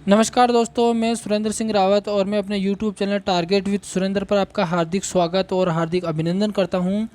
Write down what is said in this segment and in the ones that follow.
नमस्कार दोस्तों, मैं सुरेंद्र सिंह रावत और मैं अपने YouTube channel target with Surendra पर आपका हार्दिक स्वागत और हार्दिक अभिनंदन करता हूं।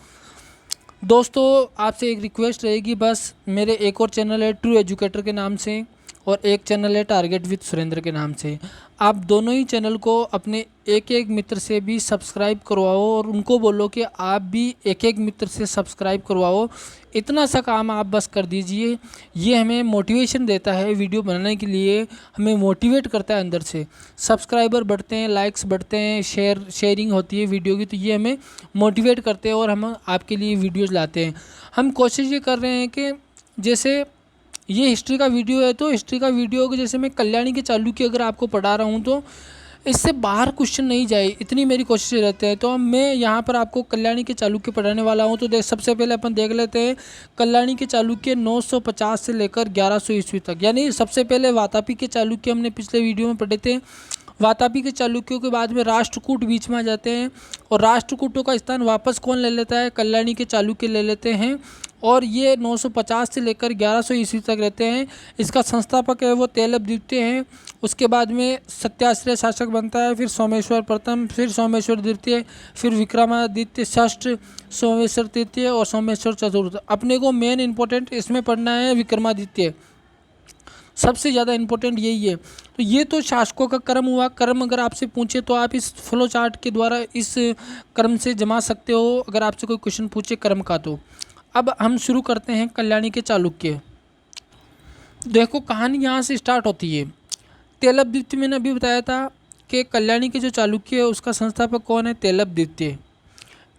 दोस्तों, आपसे एक रिक्वेस्ट रहेगी, बस मेरे एक और चैनल है ट्रू एजुकेटर के नाम से और एक चैनल है टारगेट विद सुरेंद्र के नाम से। आप दोनों ही चैनल को अपने एक एक मित्र से भी सब्सक्राइब करवाओ और उनको बोलो कि आप भी एक एक मित्र से सब्सक्राइब करवाओ। इतना सा काम आप बस कर दीजिए। ये हमें मोटिवेशन देता है वीडियो बनाने के लिए, हमें मोटिवेट करता है अंदर से। सब्सक्राइबर बढ़ते हैं, लाइक्स बढ़ते हैं, शेयरिंग होती है वीडियो की, तो ये हमें मोटिवेट करते हैं और हम आपके लिए वीडियोज़ लाते हैं। हम कोशिश ये कर रहे हैं कि जैसे ये हिस्ट्री का वीडियो है, तो हिस्ट्री का वीडियो को जैसे मैं कल्याणी के चालुक्य अगर आपको पढ़ा रहा हूँ तो इससे बाहर क्वेश्चन नहीं जाए, इतनी मेरी कोशिश रहती है। तो मैं यहाँ पर आपको कल्याणी के चालुक्य पढ़ाने वाला हूँ। तो सबसे पहले अपन देख लेते हैं कल्याणी के चालुक्य 950 से लेकर 1100 ईस्वी तक। यानी सबसे पहले वातापी के चालुक्य हमने पिछले वीडियो में पढ़े थे। वातापी के चालुक्यों के बाद में राष्ट्रकूट बीच में आ जाते हैं और राष्ट्रकूटों का स्थान वापस कौन ले लेता है? कल्याणी के चालुक्य ले लेते हैं और ये 950 से लेकर 1100 ईस्वी तक रहते हैं। इसका संस्थापक है वो तेलप द्वितीय हैं। उसके बाद में सत्याश्रय शासक बनता है, फिर सोमेश्वर प्रथम, फिर सोमेश्वर द्वितीय, फिर विक्रमादित्य षष्ठ, सोमेश्वर तृतीय और सोमेश्वर चतुर्थ। अपने को मेन इंपॉर्टेंट इसमें पढ़ना है विक्रमादित्य, सबसे ज़्यादा इंपॉर्टेंट यही है। तो ये तो शासकों का क्रम हुआ। क्रम अगर आपसे पूछे तो आप इस फ्लो चार्ट के द्वारा इस क्रम से जमा सकते हो अगर आपसे कोई क्वेश्चन पूछे क्रम का। तो अब हम शुरू करते हैं कल्याणी के चालुक्य। देखो, कहानी यहाँ से स्टार्ट होती है। तेलप द्वितीय मैंने अभी बताया था कि कल्याणी के जो चालुक्य है उसका संस्थापक कौन है? तेलप द्वितीय।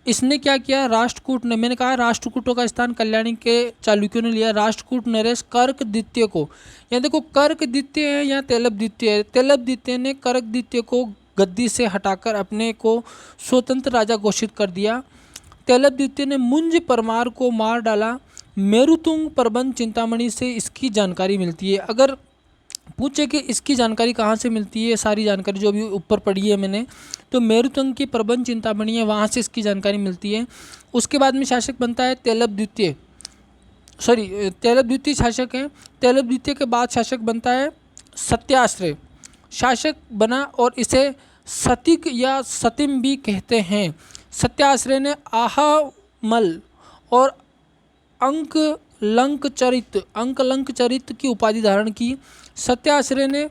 इसने क्या किया? राष्ट्रकूट ने, मैंने कहा राष्ट्रकूटों का स्थान कल्याणी के चालुक्यों ने लिया। राष्ट्रकूट नरेश कर्क द्वितीय को, यहाँ देखो कर्क द्वितीय है, यहाँ तेलप द्वितीय है। तेलप द्वितीय ने कर्क द्वितीय को गद्दी से हटाकर अपने को स्वतंत्र राजा घोषित कर दिया। तेलप द्वितीय ने मुंज परमार को मार डाला। मेरुतुंग प्रबंध चिंतामणि से इसकी जानकारी मिलती है। अगर पूछे कि इसकी जानकारी कहाँ से मिलती है, सारी जानकारी जो अभी ऊपर पढ़ी है मैंने, तो मेरुतंग की प्रबंध चिंतामणि है, वहाँ से इसकी जानकारी मिलती है। उसके बाद में शासक बनता है तेलप द्वितीय, तेलप द्वितीय शासक है। तेलप द्वितीय के बाद शासक बनता है सत्याश्रय शासक बना और इसे सतिक या सतिम भी कहते हैं। सत्याश्रय ने आहामल और अंक लंक चरित की उपाधि धारण की। सत्याश्रय ने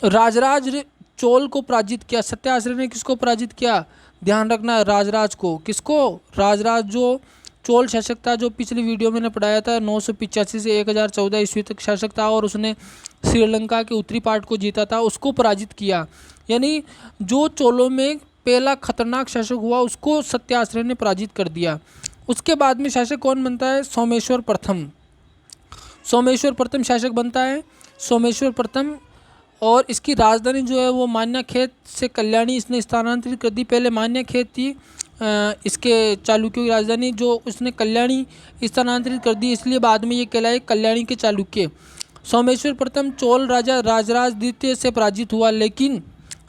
राजराज चोल को पराजित किया। सत्याश्रय ने किसको पराजित किया? ध्यान रखना, राजराज को। किसको? राजराज जो चोल शासक था, जो पिछली वीडियो में मैंने पढ़ाया था, 985 से 1014 ईस्वी तक शासक था और उसने श्रीलंका के उत्तरी पार्ट को जीता था, उसको पराजित किया। यानी जो चोलों में पहला खतरनाक शासक हुआ उसको सत्याश्रय ने पराजित कर दिया। उसके बाद में शासक कौन बनता है? सोमेश्वर प्रथम। सोमेश्वर प्रथम शासक बनता है, सोमेश्वर प्रथम। और इसकी राजधानी जो है वो मान्यखेत से कल्याणी इसने स्थानांतरित कर दी। पहले मान्यखेत थी इसके चालुक्यों की राजधानी, जो उसने कल्याणी स्थानांतरित कर दी, इसलिए बाद में ये कहलाए कल्याणी के चालुक्य। सोमेश्वर प्रथम चोल राजा राजराज द्वितीय से पराजित हुआ, लेकिन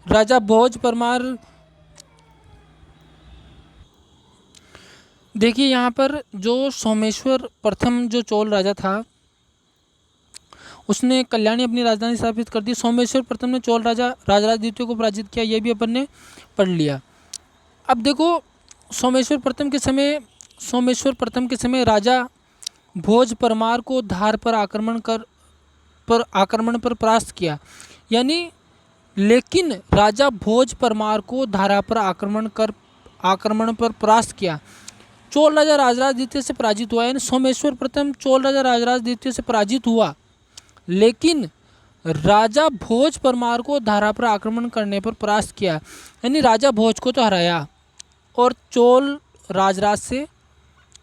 राजा भोज परमार, देखिए यहाँ पर जो सोमेश्वर प्रथम जो चोल राजा था उसने कल्याणी अपनी राजधानी स्थापित कर दी। सोमेश्वर प्रथम ने चोल राजा राजराज द्वितीय को पराजित किया, यह भी अपन ने पढ़ लिया। अब देखो, सोमेश्वर प्रथम के समय राजा भोज परमार को धार पर आक्रमण पर परास्त किया। यानी लेकिन राजा भोज परमार को धारा पर आक्रमण पर परास्त किया। चोल राजा राजराज द्वितीय से पराजित हुआ। यानी सोमेश्वर प्रथम चोल राजा राजराज द्वितीय से पराजित हुआ, लेकिन राजा भोज परमार को धारा पर आक्रमण करने पर परास्त किया। यानी राजा भोज को तो हराया और चोल राजराज से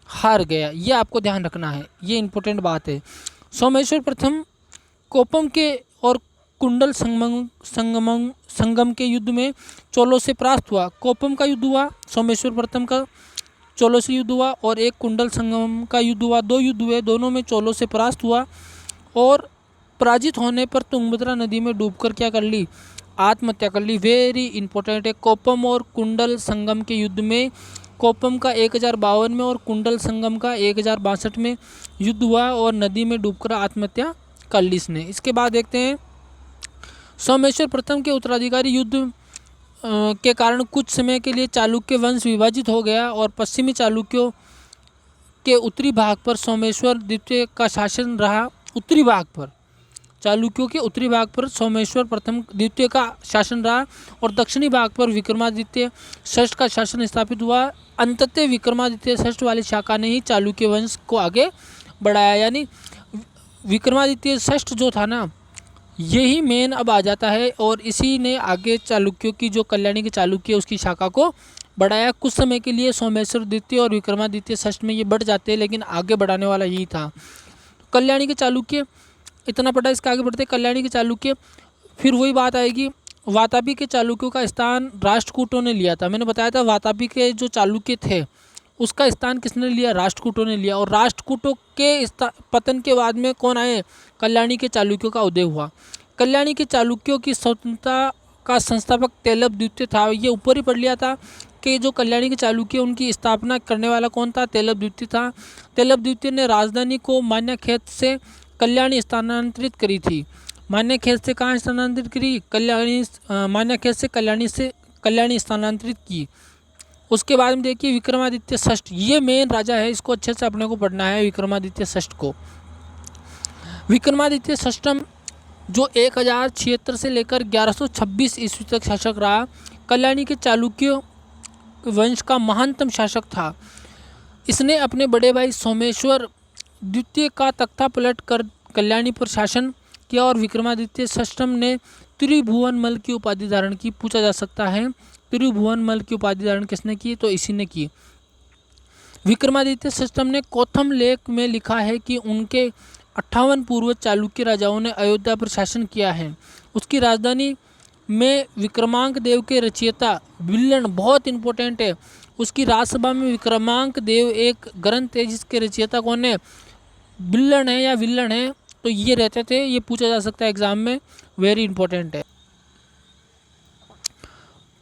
हार गया। ये आपको ध्यान रखना है, ये इंपॉर्टेंट बात है। सोमेश्वर प्रथम कोपम के और कुंडल संगम के युद्ध में चोलों से परास्त हुआ। कोपम का युद्ध हुआ, सोमेश्वर प्रथम का चोलों से युद्ध हुआ, और एक कुंडल संगम का युद्ध हुआ। दो युद्ध हुए, दोनों में चोलों से परास्त हुआ और पराजित होने पर तुंगभद्रा नदी में डूबकर क्या कर ली? आत्महत्या कर ली। वेरी इंपॉर्टेंट है। कोपम और कुंडल संगम के युद्ध में कोपम का 1052 में और कुंडल संगम का 1062 में युद्ध हुआ और नदी में डूबकर आत्महत्या कर ली इसने। इसके बाद देखते हैं सोमेश्वर प्रथम के उत्तराधिकारी युद्ध के कारण कुछ समय के लिए चालुक्य वंश विभाजित हो गया और पश्चिमी चालुक्यों के उत्तरी भाग पर सोमेश्वर द्वितीय का शासन रहा। उत्तरी भाग पर चालुक्यों के उत्तरी भाग पर सोमेश्वर प्रथम द्वितीय का शासन रहा और दक्षिणी भाग पर विक्रमादित्य षष्ठ का शासन स्थापित हुआ। अंततः विक्रमादित्य षष्ठ वाली शाखा ने ही चालुक्य वंश को आगे बढ़ाया। यानी विक्रमादित्य षष्ठ जो था ना, यही मेन अब आ जाता है और इसी ने आगे चालुक्यों की जो कल्याणी के चालुक्य उसकी शाखा को बढ़ाया। कुछ समय के लिए सोमेश्वर द्वितीय और विक्रमादित्य षष्ठ में ये बढ़ जाते हैं, लेकिन आगे बढ़ाने वाला यही था। कल्याणी के चालुक्य इतना पड़ा, इसके आगे बढ़ते कल्याणी के चालुक्य। फिर वही बात आएगी, वातापी के चालुक्यों का स्थान राष्ट्रकूटों ने लिया था। मैंने बताया था वातापी के जो चालुक्य थे उसका स्थान किसने लिया? राष्ट्रकूटों ने लिया। और राष्ट्रकूटों के पतन के बाद में कौन आए? कल्याणी के चालुक्यों का उदय हुआ। कल्याणी के चालुक्यों की स्वतंत्रता का संस्थापक तेलभ द्वितीय था। ये ऊपर ही पढ़ लिया था कि जो कल्याणी के चालुक्य उनकी स्थापना करने वाला कौन था? तेलभ द्वितीय था। तेलभ द्वितीय ने राजधानी को मान्यखेत से कल्याणी स्थानांतरित करी थी। मान्यखेत से कहाँ स्थानांतरित करी? कल्याणी। मान्यखेत से कल्याणी स्थानांतरित की। उसके बाद में देखिए विक्रमादित्य षष्ठ, ये मेन राजा है, इसको अच्छे से अपने को पढ़ना है विक्रमादित्य षष्ठ को। विक्रमादित्य षष्ठम जो 1076 से लेकर 1126 ईस्वी तक शासक रहा, कल्याणी के चालुक्य वंश का महानतम शासक था। इसने अपने बड़े भाई सोमेश्वर द्वितीय का तख्ता पलट कर कल्याणी पर शासन किया और विक्रमादित्य षष्ठम ने त्रिभुवनमल की उपाधि धारण की। पूछा जा सकता है त्रिभुवनमल की उपाधि धारण किसने की? तो इसी ने की। विक्रमादित्य षष्ठम ने कौथम लेख में लिखा है कि उनके 58 पूर्व चालुक्य राजाओं ने अयोध्या पर शासन किया है। उसकी राजधानी में विक्रमांक देव के रचयिता विल्लन, बहुत इंपॉर्टेंट है, उसकी राजसभा में विक्रमांक देव एक ग्रंथ है जिसके रचयिता कौन है? विल्लन है या विल्लन है, तो ये रहते थे। ये पूछा जा सकता है एग्जाम में, वेरी इंपॉर्टेंट है।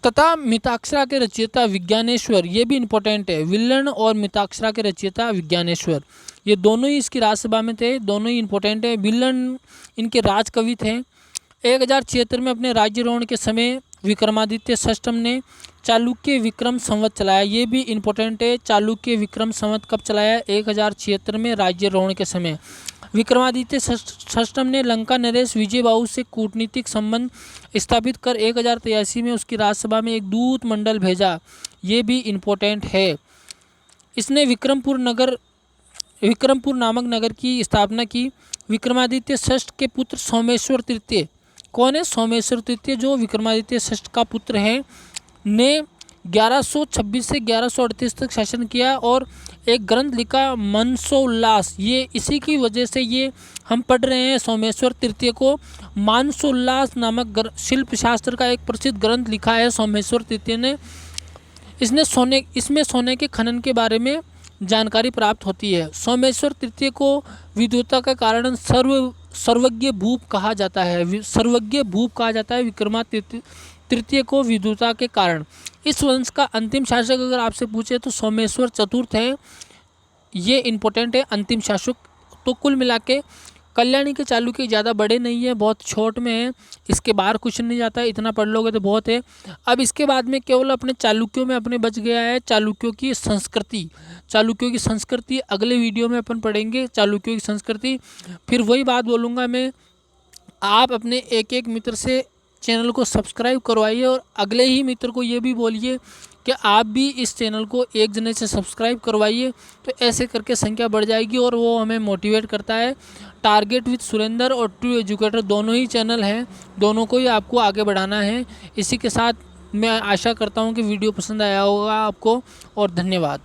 तथा मिताक्षरा के रचयिता विज्ञानेश्वर, ये भी इंपॉर्टेंट है। विल्लन और मिताक्षरा के रचयिता विज्ञानेश्वर, ये दोनों ही इसकी राजसभा में थे, दोनों ही इंपॉर्टेंट है। विल्लन इनके राजकवि थे। 1076 में अपने राज्यारोहण के समय विक्रमादित्य षष्ठम ने चालुक्य विक्रम संवत चलाया। ये भी इंपॉर्टेंट है। चालुक्य विक्रम संवत कब चलाया? 1076 में राज्यारोहण के समय। विक्रमादित्य षष्ठम ने लंका नरेश विजयबाहु से कूटनीतिक संबंध स्थापित कर 1083 में उसकी राजसभा में एक दूत मंडल भेजा। ये भी इम्पोर्टेंट है। इसने विक्रमपुर नामक नगर की स्थापना की। विक्रमादित्य षष्ठ के पुत्र सोमेश्वर तृतीय, कौन है? सोमेश्वर तृतीय जो विक्रमादित्य षष्ठ का पुत्र है, ने 1126 से 1138 तक शासन किया और एक ग्रंथ लिखा मानसोल्लास। ये इसी की वजह से ये हम पढ़ रहे हैं सोमेश्वर तृतीय को। मानसोल्लास नामक शिल्प शास्त्र का एक प्रसिद्ध ग्रंथ लिखा है सोमेश्वर तृतीय ने। इसमें सोने के खनन के बारे में जानकारी प्राप्त होती है। सोमेश्वर तृतीय को विद्वता के कारण सर्वज्ञ भूप कहा जाता है। सर्वज्ञ भूप कहा जाता है विक्रमादित्य तृतीय को विद्वता के कारण। इस वंश का अंतिम शासक अगर आपसे पूछे तो सोमेश्वर चतुर्थ है। ये इंपॉर्टेंट है, अंतिम शासक। तो कुल मिला के कल्याणी के चालुक्य ज़्यादा बड़े नहीं है, बहुत छोट में है, इसके बाहर कुछ नहीं जाता है। इतना पढ़ लोगे तो बहुत है। अब इसके बाद में केवल अपने चालुक्यों में अपने बच गया है चालुक्यों की संस्कृति। चालुक्यों की संस्कृति अगले वीडियो में अपन पढ़ेंगे, चालुक्यों की संस्कृति। फिर वही बात बोलूँगा मैं, आप अपने एक एक मित्र से चैनल को सब्सक्राइब करवाइए और अगले ही मित्र को ये भी बोलिए कि आप भी इस चैनल को एक जने से सब्सक्राइब करवाइए। तो ऐसे करके संख्या बढ़ जाएगी और वो हमें मोटिवेट करता है। टारगेट विद सुरेंद्र और ट्रू एजुकेटर दोनों ही चैनल हैं, दोनों को ही आपको आगे बढ़ाना है। इसी के साथ मैं आशा करता हूँ कि वीडियो पसंद आया होगा आपको, और धन्यवाद।